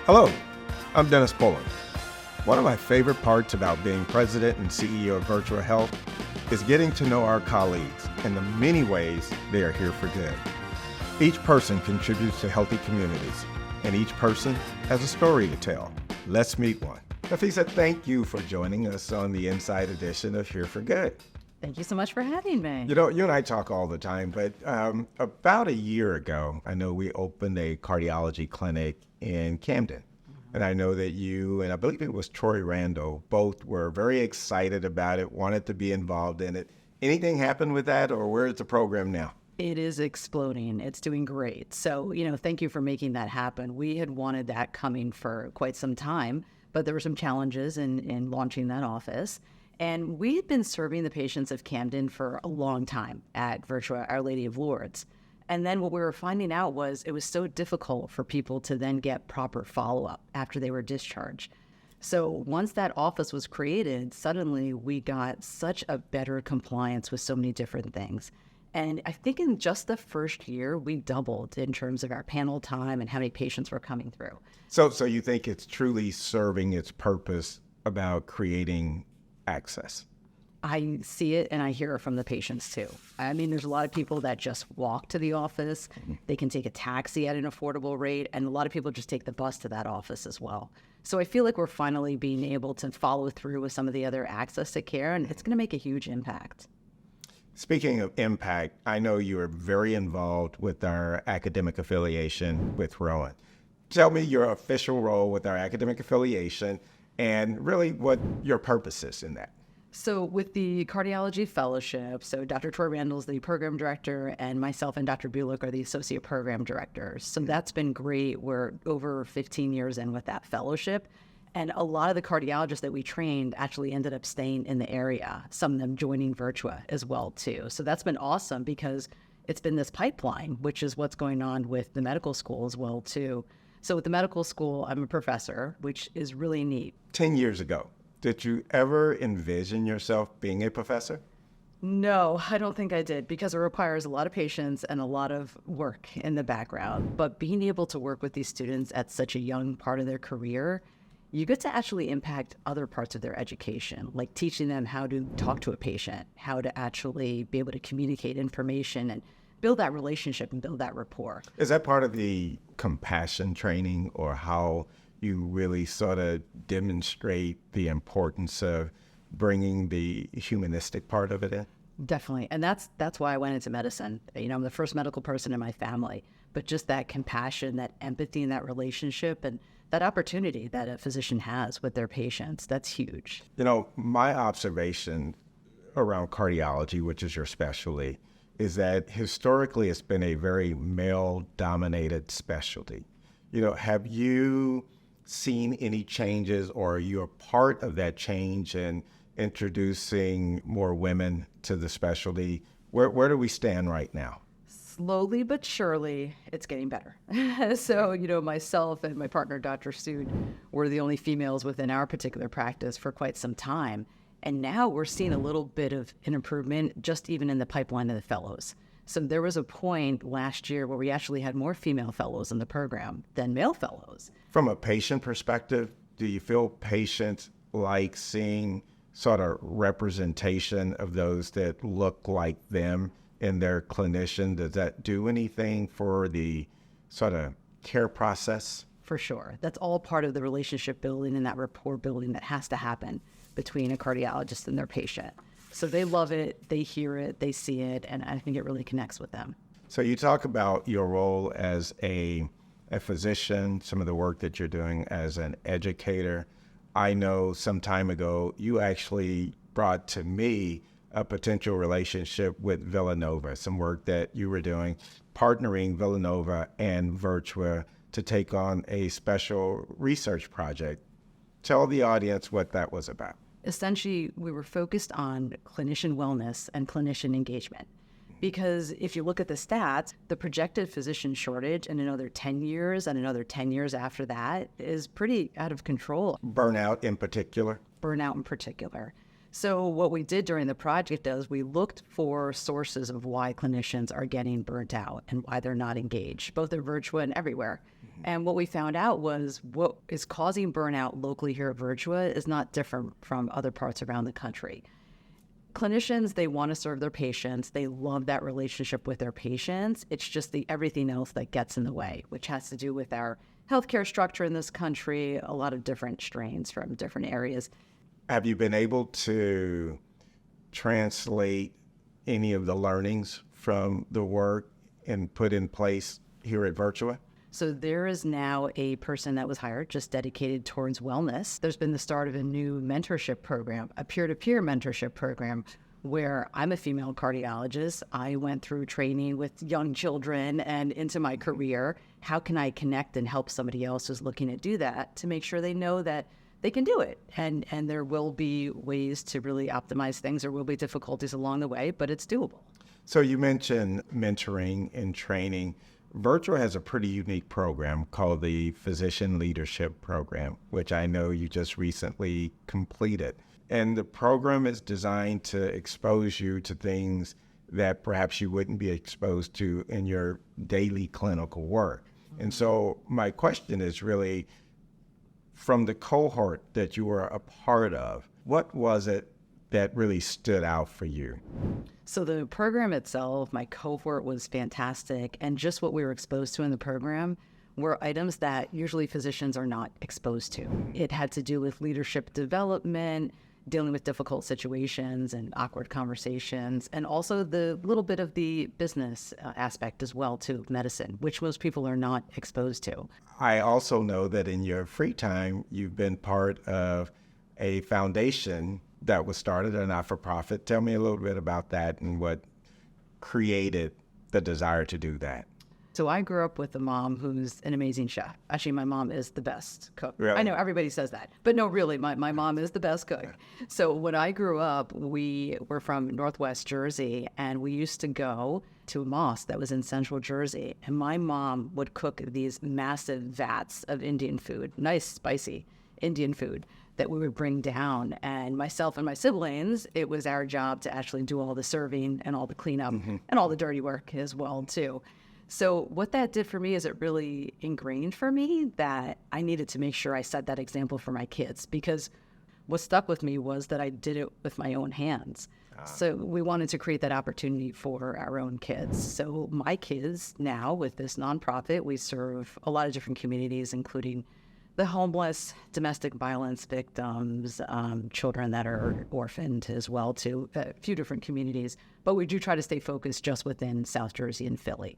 Hello, I'm Dennis Poland. One of my favorite parts about being president and CEO of Virtua Health is getting to know our colleagues and the many ways they are here for good. Each person contributes to healthy communities, and each person has a story to tell. Let's meet one. Hafeza, thank you for joining us on the Inside edition of Here for Good. Thank you so much for having me. You know, you and I talk all the time, but about a year ago, I know we opened a cardiology clinic in Camden. And I know that you, and I believe it was Troy Randall, both were very excited about it, wanted to be involved in it. Anything happen with that, or where is the program now? It is exploding. It's doing great. So, thank you for making that happen. We had wanted that coming for quite some time, but there were some challenges in launching that office. And we had been serving the patients of Camden for a long time at Virtua, Our Lady of Lourdes. And then what we were finding out was it was so difficult for people to then get proper follow-up after they were discharged. So once that office was created, suddenly we got such a better compliance with so many different things. And I think in just the first year, we doubled in terms of our panel time and how many patients were coming through. So you think it's truly serving its purpose about creating access? I see it and I hear it from the patients too. I mean, there's a lot of people that just walk to the office. They can take a taxi at an affordable rate, and a lot of people just take the bus to that office as well. So I feel like we're finally being able to follow through with some of the other access to care, and it's going to make a huge impact. Speaking of impact, I know you are very involved with our academic affiliation with Rowan. Tell me your official role with our academic affiliation and really what your purpose is in that. So with the Cardiology Fellowship, so Dr. Troy Randall is the program director, and myself and Dr. Bulick are the associate program directors. So that's been great. We're over 15 years in with that fellowship. And a lot of the cardiologists that we trained actually ended up staying in the area, some of them joining Virtua as well, too. So that's been awesome because it's been this pipeline, which is what's going on with the medical school as well, too. So with the medical school, I'm a professor, which is really neat. 10 years ago. Did you ever envision yourself being a professor? No, I don't think I did, because it requires a lot of patience and a lot of work in the background. But being able to work with these students at such a young part of their career, you get to actually impact other parts of their education, like teaching them how to talk to a patient, how to actually be able to communicate information and build that relationship and build that rapport. Is that part of the compassion training, or how you really sort of demonstrate the importance of bringing the humanistic part of it in? Definitely. And that's why I went into medicine. I'm the first medical person in my family, but just that compassion, that empathy, and that relationship, and that opportunity that a physician has with their patients, that's huge. My observation around cardiology, which is your specialty, is that historically it's been a very male-dominated specialty. Have you seen any changes, or are you a part of that change in introducing more women to the specialty? Where do we stand right now? Slowly but surely, it's getting better. So, myself and my partner, Dr. Sood, were the only females within our particular practice for quite some time. And now we're seeing a little bit of an improvement just even in the pipeline of the fellows. So there was a point last year where we actually had more female fellows in the program than male fellows. From a patient perspective, do you feel patients like seeing sort of representation of those that look like them in their clinician? Does that do anything for the sort of care process? For sure. That's all part of the relationship building and that rapport building that has to happen between a cardiologist and their patient. So they love it, they hear it, they see it, and I think it really connects with them. So you talk about your role as a physician, some of the work that you're doing as an educator. I know some time ago you actually brought to me a potential relationship with Villanova, some work that you were doing, partnering Villanova and Virtua to take on a special research project. Tell the audience what that was about. Essentially, we were focused on clinician wellness and clinician engagement. Because if you look at the stats, the projected physician shortage in another 10 years and another 10 years after that is pretty out of control. Burnout in particular? Burnout in particular. So what we did during the project is we looked for sources of why clinicians are getting burnt out and why they're not engaged, both at Virtua and everywhere. And what we found out was what is causing burnout locally here at Virtua is not different from other parts around the country. Clinicians, they want to serve their patients. They love that relationship with their patients. It's just the everything else that gets in the way, which has to do with our healthcare structure in this country, a lot of different strains from different areas. Have you been able to translate any of the learnings from the work and put in place here at Virtua? So there is now a person that was hired just dedicated towards wellness. There's been the start of a new mentorship program, a peer-to-peer mentorship program, where I'm a female cardiologist. I went through training with young children and into my career. How can I connect and help somebody else who's looking to do that to make sure they know that they can do it? And there will be ways to really optimize things. There will be difficulties along the way, but it's doable. So you mentioned mentoring and training. Virtua has a pretty unique program called the Physician Leadership Program, which I know you just recently completed. And the program is designed to expose you to things that perhaps you wouldn't be exposed to in your daily clinical work. And so my question is really, from the cohort that you were a part of, what was it that really stood out for you? So the program itself, my cohort was fantastic. And just what we were exposed to in the program were items that usually physicians are not exposed to. It had to do with leadership development, dealing with difficult situations and awkward conversations, and also the little bit of the business aspect as well, too, of medicine, which most people are not exposed to. I also know that in your free time, you've been part of a foundation that was started, a not-for-profit. Tell me a little bit about that and what created the desire to do that. So I grew up with a mom who's an amazing chef. Actually, my mom is the best cook. Really? I know everybody says that, but no, really, my mom is the best cook. So when I grew up, we were from Northwest Jersey, and we used to go to a mosque that was in Central Jersey, and my mom would cook these massive vats of Indian food, nice, spicy Indian food that we would bring down. And myself and my siblings, it was our job to actually do all the serving and all the cleanup and all the dirty work as well, too. So what that did for me is it really ingrained for me that I needed to make sure I set that example for my kids, because what stuck with me was that I did it with my own hands. So we wanted to create that opportunity for our own kids. So my kids now, with this nonprofit, we serve a lot of different communities, including the homeless, domestic violence victims, children that are orphaned as well, too, a few different communities. But we do try to stay focused just within South Jersey and Philly.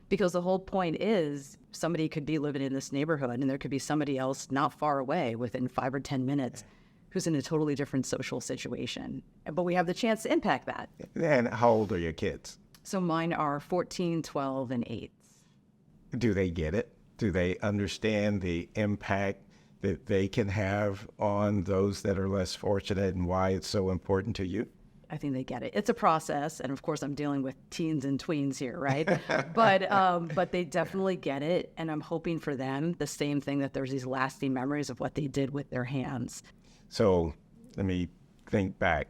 Because the whole point is somebody could be living in this neighborhood and there could be somebody else not far away within 5 or 10 minutes who's in a totally different social situation. But we have the chance to impact that. And how old are your kids? So mine are 14, 12, and 8. Do they get it? Do they understand the impact that they can have on those that are less fortunate and why it's so important to you? I think they get it. It's a process, and of course, I'm dealing with teens and tweens here, right? But they definitely get it, and I'm hoping for them the same thing, that there's these lasting memories of what they did with their hands. So let me think back.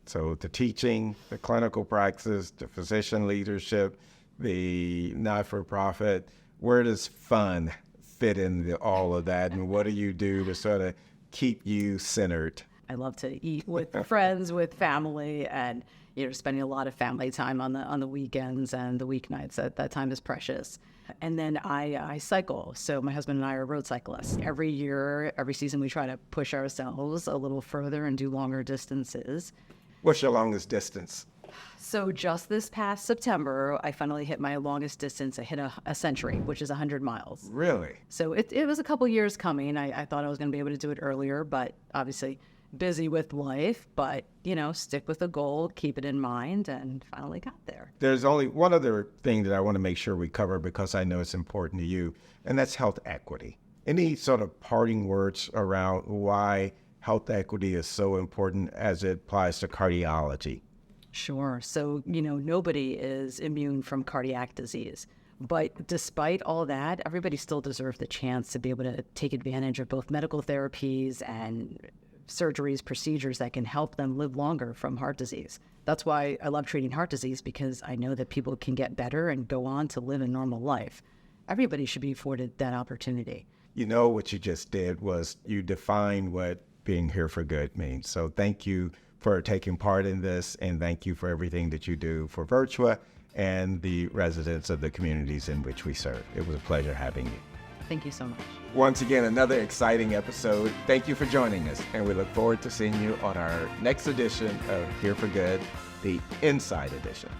So the teaching, the clinical practice, the physician leadership, the not-for-profit, where does fun fit in all of that, and what do you do to sort of keep you centered? I love to eat with friends, with family, and spending a lot of family time on the weekends and the weeknights. That time is precious. And then I cycle. So my husband and I are road cyclists. Every year, every season, we try to push ourselves a little further and do longer distances. What's your longest distance? So just this past September, I finally hit my longest distance. I hit a century, which is 100 miles. Really? So it was a couple years coming. I thought I was going to be able to do it earlier, but obviously busy with life, but stick with the goal, keep it in mind, and finally got there. There's only one other thing that I want to make sure we cover, because I know it's important to you, and that's health equity. Any sort of parting words around why health equity is so important as it applies to cardiology? Sure. So, nobody is immune from cardiac disease. But despite all that, everybody still deserves the chance to be able to take advantage of both medical therapies and surgeries, procedures that can help them live longer from heart disease. That's why I love treating heart disease, because I know that people can get better and go on to live a normal life. everybody should be afforded that opportunity. You know, what you just did was you defined what being here for good means. So thank you for taking part in this, and thank you for everything that you do for Virtua and the residents of the communities in which we serve. It was a pleasure having you. Thank you so much. Once again, another exciting episode. Thank you for joining us, and we look forward to seeing you on our next edition of Here for Good, the Inside Edition.